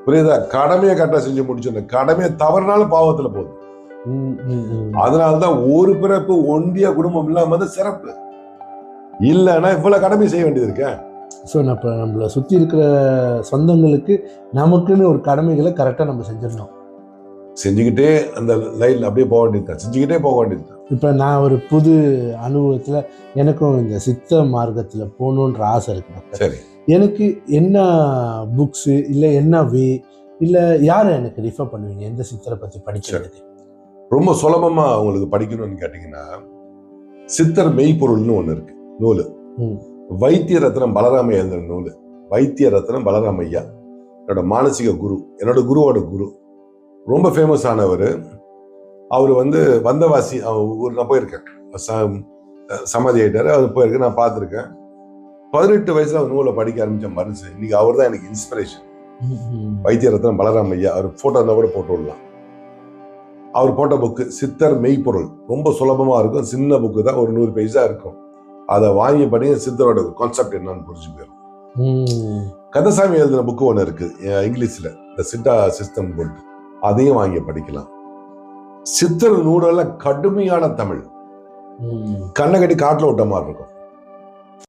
புரியுதா? கடமையை கரெக்டா செஞ்சு முடிச்சிடணும். கடமையை தவறுனாலும் பாவத்துல போகுது. அதனாலதான் ஒரு பிறப்பு ஒண்டிய குடும்பம் இல்லாம சிறப்பு. இல்லைன்னா இவ்வளவு கடமை செய்ய வேண்டியது இருக்கேன். ஸோ இப்போ நம்மளை சுற்றி இருக்கிற சொந்தங்களுக்கு நமக்குன்னு ஒரு கடமைகளை கரெக்டாக நம்ம செஞ்சிடணும். செஞ்சுக்கிட்டே அந்த லைன்ல அப்படியே போக வேண்டியது, செஞ்சுக்கிட்டே போக வேண்டியது. இப்போ நான் ஒரு புது அனுபவத்தில் எனக்கும் இந்த சித்த மார்க்கத்தில் போகணுன்ற ஆசை இருக்கு. சரி, எனக்கு என்ன புக்ஸு இல்லை என்ன வே இல்லை யாரை எனக்கு ரிஃபர் பண்ணுவீங்க எந்த சித்தரை பற்றி படிக்கிறது? ரொம்ப சுலபமா உங்களுக்கு படிக்கணும்னு கேட்டீங்கன்னா, சித்தர் மெய்ப்பொருள்னு ஒண்ணு இருக்கு நூலு. வைத்திய ரத்னம் பலராமையா எழுதின நூலு. வைத்திய ரத்னம் பலராமையா என்னோட மானசீக குரு, என்னோட குருவோட குரு, ரொம்ப ஃபேமஸ் ஆனவர். அவர் வந்தவாசி ஊர் நான் போயிருக்கேன், சமாதி ஆயிட்டாரு. அவர் போயிருக்கேன், நான் பார்த்துருக்கேன். 18 வயசுல அவர் நூலை படிக்க ஆரம்பிச்ச மனுஷன். இன்னைக்கு அவர் தான் எனக்கு இன்ஸ்பிரேஷன். வைத்திய ரத்னம் பலராமையா, அவர் போட்டோ இருந்தா கூட போட்டு விடலாம். அவர் போட்ட புக்கு சித்தர் மெய்ப்பொருள், ரொம்ப சுலபமா இருக்கும். சின்ன புக்கு தான், ஒரு 100 பேஜ் தான் இருக்கும். அதை வாங்கி படிங்க, சித்தரோட கான்செப்ட் என்னன்னு புரிஞ்சு போயிடும். கந்தசாமி எழுதின புக்கு ஒன்று இருக்கு இங்கிலீஷ்ல, இந்த சித்தா சிஸ்டம் போட்டு, அதையும் வாங்கி படிக்கலாம். சித்தர் நூலெல்லாம் கடுமையான தமிழ், கண்ணை கட்டி காட்டுல விட்ட மாதிரி இருக்கும்.